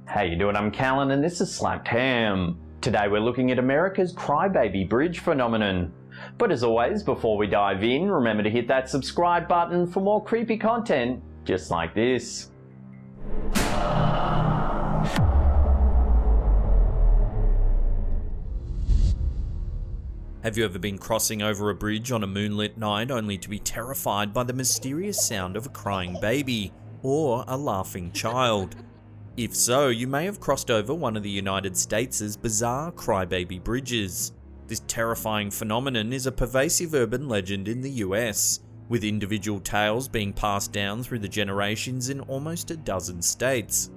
How you doing? I'm Callan and this is Slapped Ham. Today we're looking at America's Crybaby bridge phenomenon. But as always, before we dive in, remember to hit that subscribe button for more creepy content just like this. Have you ever been crossing over a bridge on a moonlit night only to be terrified by the mysterious sound of a crying baby or a laughing child? If so, you may have crossed over one of the United States' bizarre crybaby bridges. This terrifying phenomenon is a pervasive urban legend in the US, with individual tales being passed down through the generations in almost a dozen states.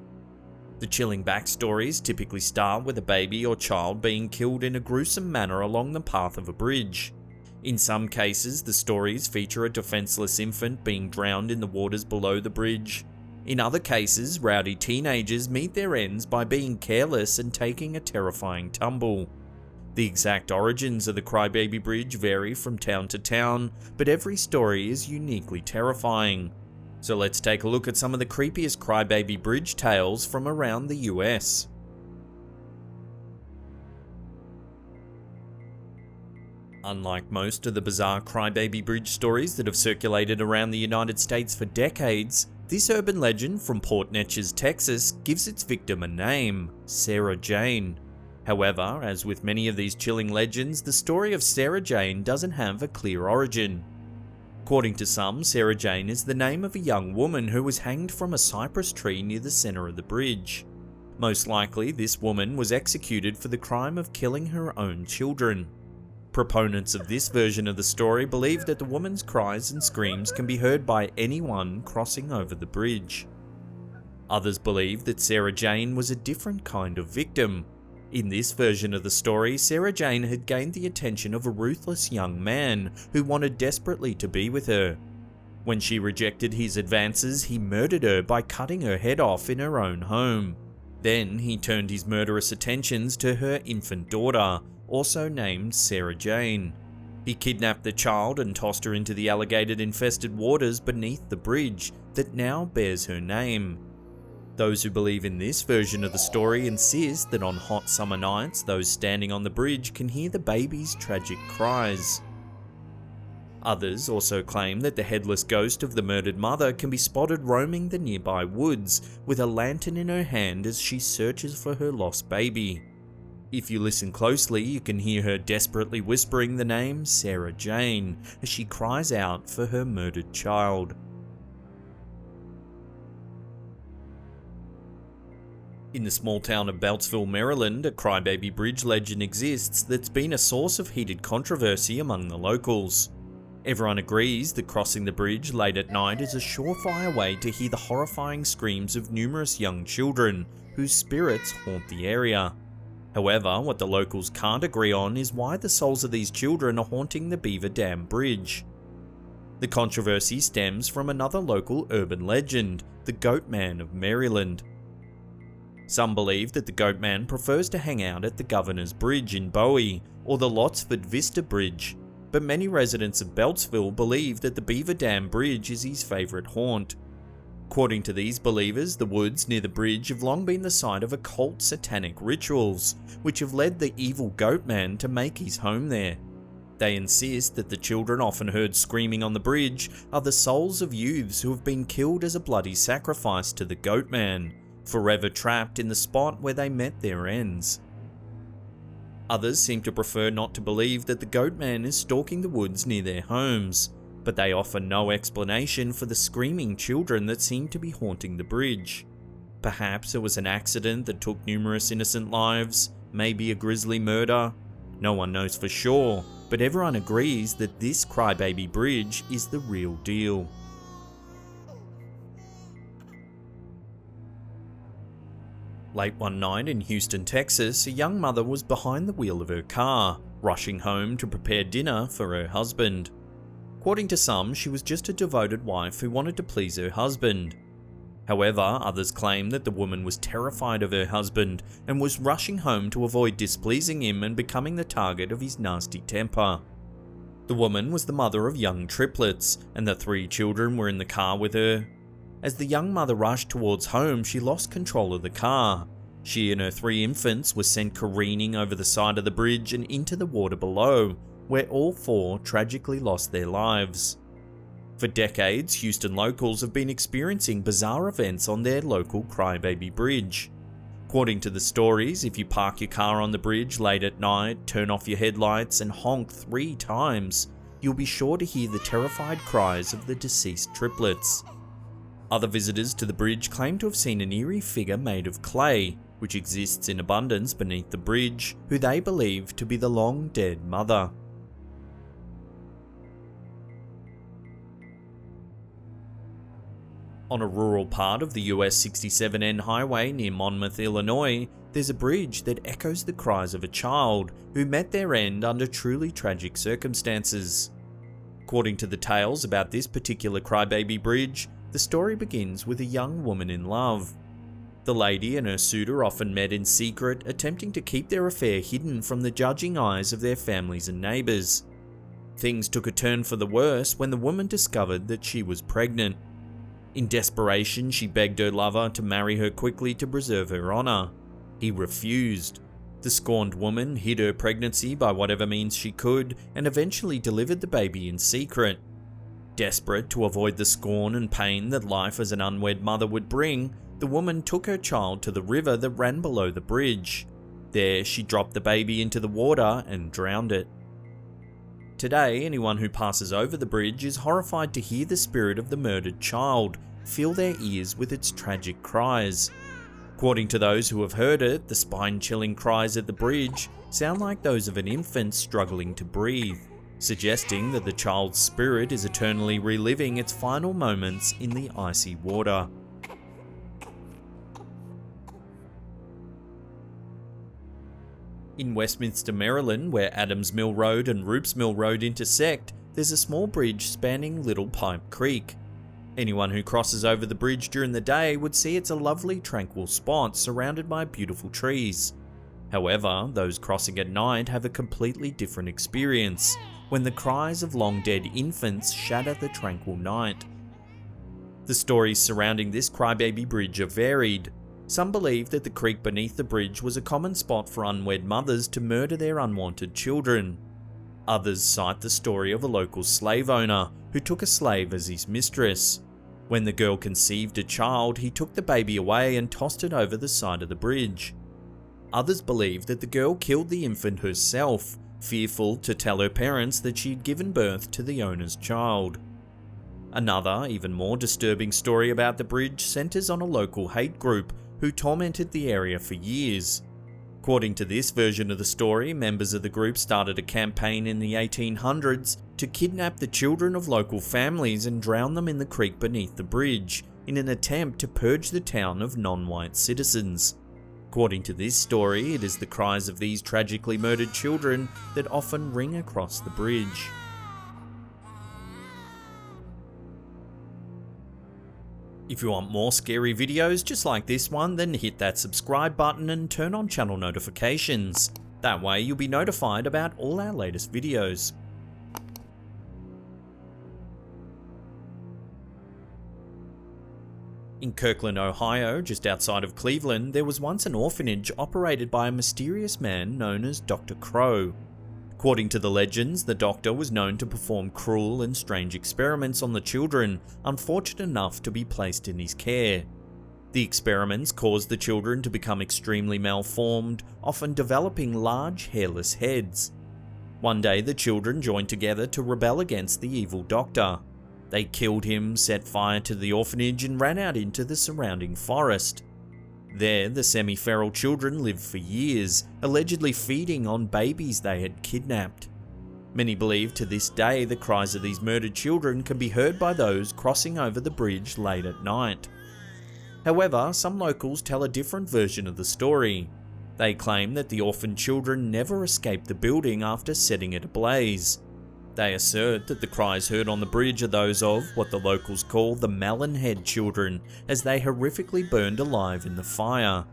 The chilling backstories typically start with a baby or child being killed in a gruesome manner along the path of a bridge. In some cases, the stories feature a defenseless infant being drowned in the waters below the bridge. In other cases, rowdy teenagers meet their ends by being careless and taking a terrifying tumble. The exact origins of the Crybaby Bridge vary from town to town, but every story is uniquely terrifying. So let's take a look at some of the creepiest Crybaby Bridge tales from around the US. Unlike most of the bizarre Crybaby Bridge stories that have circulated around the United States for decades, this urban legend from Port Neches, Texas gives its victim a name, Sarah Jane. However, as with many of these chilling legends, the story of Sarah Jane doesn't have a clear origin. According to some, Sarah Jane is the name of a young woman who was hanged from a cypress tree near the center of the bridge. Most likely, this woman was executed for the crime of killing her own children. Proponents of this version of the story believe that the woman's cries and screams can be heard by anyone crossing over the bridge. Others believe that Sarah Jane was a different kind of victim. In this version of the story, Sarah Jane had gained the attention of a ruthless young man who wanted desperately to be with her. When she rejected his advances, he murdered her by cutting her head off in her own home. Then he turned his murderous attentions to her infant daughter, also named Sarah Jane. He kidnapped the child and tossed her into the alligator-infested waters beneath the bridge that now bears her name. Those who believe in this version of the story insist that on hot summer nights, those standing on the bridge can hear the baby's tragic cries. Others also claim that the headless ghost of the murdered mother can be spotted roaming the nearby woods with a lantern in her hand as she searches for her lost baby. If you listen closely, you can hear her desperately whispering the name Sarah Jane as she cries out for her murdered child. In the small town of Beltsville, Maryland, a Crybaby Bridge legend exists that's been a source of heated controversy among the locals. Everyone agrees that crossing the bridge late at night is a surefire way to hear the horrifying screams of numerous young children whose spirits haunt the area. However, what the locals can't agree on is why the souls of these children are haunting the Beaver Dam Bridge. The controversy stems from another local urban legend, the Goat Man of Maryland. Some believe that the Goat Man prefers to hang out at the Governor's Bridge in Bowie or the Lotsford Vista Bridge, but many residents of Beltsville believe that the Beaver Dam Bridge is his favourite haunt. According to these believers, the woods near the bridge have long been the site of occult satanic rituals, which have led the evil Goat Man to make his home there. They insist that the children often heard screaming on the bridge are the souls of youths who have been killed as a bloody sacrifice to the Goat Man, forever trapped in the spot where they met their ends. Others seem to prefer not to believe that the Goat Man is stalking the woods near their homes, but they offer no explanation for the screaming children that seem to be haunting the bridge. Perhaps it was an accident that took numerous innocent lives, maybe a grisly murder. No one knows for sure, but everyone agrees that this Crybaby Bridge is the real deal. Late one night in Houston, Texas, a young mother was behind the wheel of her car, rushing home to prepare dinner for her husband. According to some, she was just a devoted wife who wanted to please her husband. However, others claim that the woman was terrified of her husband and was rushing home to avoid displeasing him and becoming the target of his nasty temper. The woman was the mother of young triplets, and the 3 children were in the car with her. As the young mother rushed towards home, she lost control of the car. She and her 3 infants were sent careening over the side of the bridge and into the water below, where all 4 tragically lost their lives. For decades, Houston locals have been experiencing bizarre events on their local Crybaby Bridge. According to the stories, if you park your car on the bridge late at night, turn off your headlights and honk 3 times, you'll be sure to hear the terrified cries of the deceased triplets. Other visitors to the bridge claim to have seen an eerie figure made of clay, which exists in abundance beneath the bridge, who they believe to be the long-dead mother. On a rural part of the US 67N highway near Monmouth, Illinois, there's a bridge that echoes the cries of a child who met their end under truly tragic circumstances. According to the tales about this particular Crybaby Bridge, the story begins with a young woman in love. The lady and her suitor often met in secret, attempting to keep their affair hidden from the judging eyes of their families and neighbours. Things took a turn for the worse when the woman discovered that she was pregnant. In desperation, she begged her lover to marry her quickly to preserve her honour. He refused. The scorned woman hid her pregnancy by whatever means she could and eventually delivered the baby in secret. Desperate to avoid the scorn and pain that life as an unwed mother would bring, the woman took her child to the river that ran below the bridge. There, she dropped the baby into the water and drowned it. Today, anyone who passes over the bridge is horrified to hear the spirit of the murdered child fill their ears with its tragic cries. According to those who have heard it, the spine-chilling cries at the bridge sound like those of an infant struggling to breathe, suggesting that the child's spirit is eternally reliving its final moments in the icy water. In Westminster, Maryland, where Adams Mill Road and ROOP'S Mill Road intersect, there's a small bridge spanning Little Pipe Creek. Anyone who crosses over the bridge during the day would see it's a lovely tranquil spot surrounded by beautiful trees. However, those crossing at night have a completely different experience, when the cries of long-dead infants shatter the tranquil night. The stories surrounding this Crybaby Bridge are varied. Some believe that the creek beneath the bridge was a common spot for unwed mothers to murder their unwanted children. Others cite the story of a local slave owner who took a slave as his mistress. When the girl conceived a child, he took the baby away and tossed it over the side of the bridge. Others believe that the girl killed the infant herself, fearful to tell her parents that she had given birth to the owner's child. Another, even more disturbing story about the bridge centers on a local hate group who tormented the area for years. According to this version of the story, members of the group started a campaign in the 1800s to kidnap the children of local families and drown them in the creek beneath the bridge, in an attempt to purge the town of non-white citizens. According to this story, it is the cries of these tragically murdered children that often ring across the bridge. If you want more scary videos just like this one, then hit that subscribe button and turn on channel notifications. That way you'll be notified about all our latest videos. In Kirkland, Ohio, just outside of Cleveland, there was once an orphanage operated by a mysterious man known as Dr. Crow. According to the legends, the doctor was known to perform cruel and strange experiments on the children, unfortunate enough to be placed in his care. The experiments caused the children to become extremely malformed, often developing large, hairless heads. One day, the children joined together to rebel against the evil doctor. They killed him, set fire to the orphanage, and ran out into the surrounding forest. There, the semi-feral children lived for years, allegedly feeding on babies they had kidnapped. Many believe to this day the cries of these murdered children can be heard by those crossing over the bridge late at night. However, some locals tell a different version of the story. They claim that the orphaned children never escaped the building after setting it ablaze. They assert that the cries heard on the bridge are those of what the locals call the melon-head children, as they horrifically burned alive in the fire.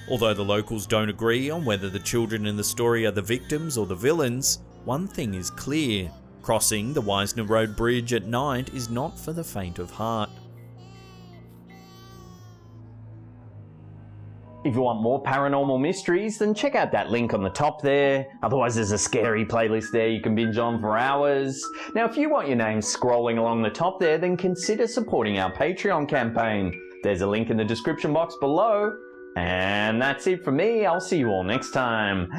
Although the locals don't agree on whether the children in the story are the victims or the villains, one thing is clear: crossing the WISNER Road Bridge at night is not for the faint of heart. If you want more paranormal mysteries, then check out that link on the top there. Otherwise, there's a scary playlist there you can binge on for hours. Now, if you want your name scrolling along the top there, then consider supporting our Patreon campaign. There's a link in the description box below. And that's it from me. I'll see you all next time.